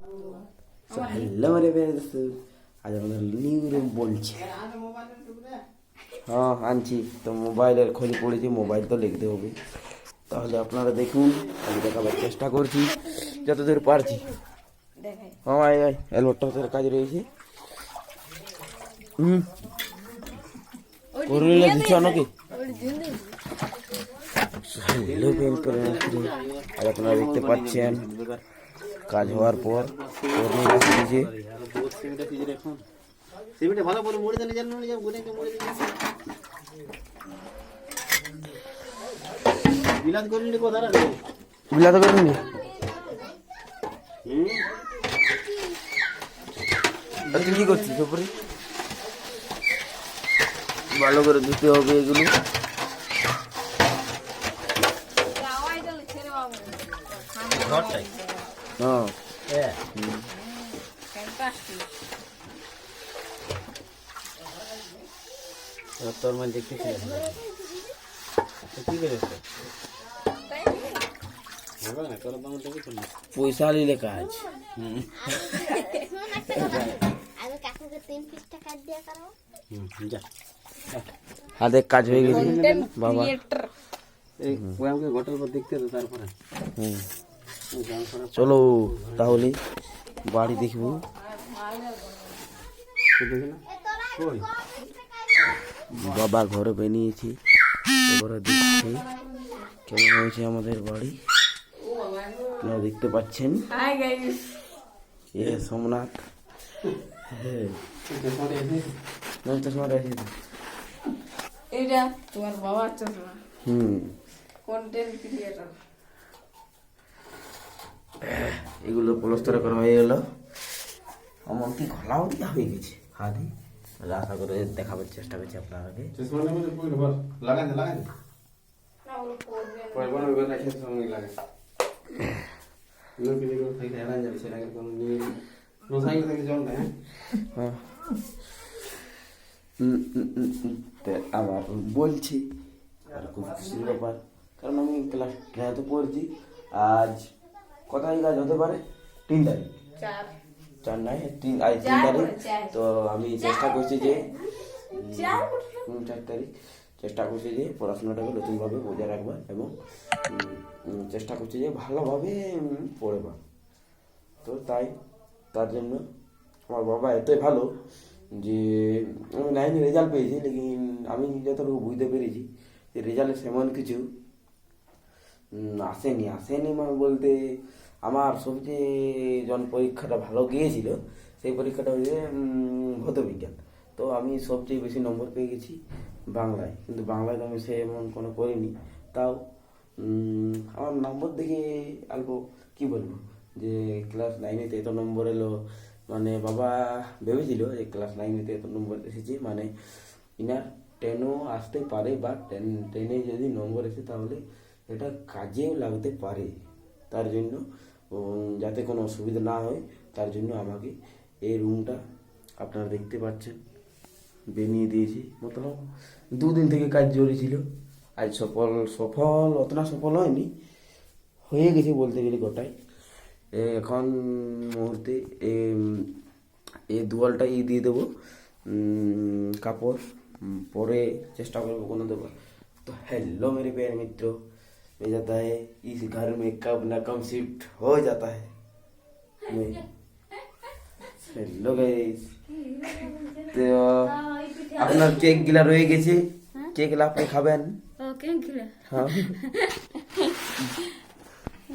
Hello मेरे प्यारे दोस्तों, आज আমাদের নিউ রুম বলছে। হ্যাঁ আনছি তো, মোবাইলের খোঁজ পড়েছি, মোবাইল তো লিখতে হবে। তাহলে আপনারা দেখুন, আমি দেখাবার চেষ্টা করছি যতদূর পারছি। হ্যাঁ আয় আয়, এলবটটার কাজ রয়েছে। করলে দিচ্ছ নাকি? হ্যালো পেন্ট করে আর আপনারা দেখতে পাচ্ছেন কাজ হওয়ার পর দিয়েছে। ভালো করে মুড়ে দিলে জানো না, মুড়ে বিলাত করিনি কথা না, বিলাত করিনি। তুই কি করছিস? ওপরে ভালো করে ধুতে হবে এগুলো। হ্যাঁ তোর মানে দেখতেছি পয়সা নিলে কাজ। হাতে কাজ হয়ে গেছে বাবা। দেখতে তারপরে চলো তাহলে বাড়ি দেখবো। বাবা ঘরে বানিয়েছি, এবারে দেখছি কেমন হয়েছে আমাদের বাড়ি। আপনারা দেখতে পাচ্ছেন এ সোমনাথ। এটা তোমার বাবার চশমা। Content creator. এগুলো প্লাস্টার করা হয়ে গেল, এমনকি ঘোলাও দেওয়া হয়ে গেছে হাতে। আশা করে দেখাবার চেষ্টা করছি আপনাকে। আমার বলছি আর খুব খুশির ব্যাপার, কারণ আমি ক্লাস 10 পড়ছি। আজ কোথায় কাজ হতে পারে? 3 তারিখ, 4 নয় 3 তারিখ। তো আমি চেষ্টা করছি যে 4 তারিখ চেষ্টা করছি যে পড়াশোনাটাকে নতুনভাবে বজায় রাখবার, এবং চেষ্টা করছি যে ভালোভাবে পড়বা। তো তার জন্য আমার বাবা এতই ভালো যে আমি 9 রেজাল্ট পেয়েছি, লেকিন আমি যতটুকু বুঝতে পেরেছি যে রেজাল্টে সেমন কিছু আসেনি মানে বলতে, আমার সবচেয়ে যখন পরীক্ষাটা ভালো গিয়েছিল সেই পরীক্ষাটা হচ্ছে ভৌত বিজ্ঞান। তো আমি সবচেয়ে বেশি নম্বর পেয়ে গেছি বাংলায়, কিন্তু বাংলায় তো আমি সেমন কোনো করিনি। তাও আমার নম্বর দেখে অল্প কি বলবো, যে ক্লাস 9-এতে এত নম্বর এলো, মানে বাবা ভেবেছিল যে ক্লাস 9-এতে এত নম্বর এসেছে মানে ইনার 10ও আসতে পারে, বা 10-এ যদি নম্বর এসে তাহলে এটা কাজেও লাগতে পারে। তার জন্য যাতে কোনো অসুবিধা না হয়, তার জন্য আমাকে এই রুমটা আপনারা দেখতে পাচ্ছেন বানিয়ে দিয়েছি। মতলব 2 দিন থেকে কাজ জড়িয়েছিল। আজ সফল অতটা সফল হয়নি, হয়ে গেছে বলতে গেলে গোটাই। এখন মুহূর্তে এই দুয়ালটা দিয়ে দেবো কাপড়, পরে চেষ্টা करबो কোনো देबो। तो हेलो मेरे प्यारे मित्रों, मैं जाता है इस घर में कब ना कब शिफ्ट हो जाता है। हेलो गाइस, तो আপনার কেক গিলা রয়ে গেছে, কেক গিলা আপনি খাবেন? কেক গিলা? হ্যাঁ।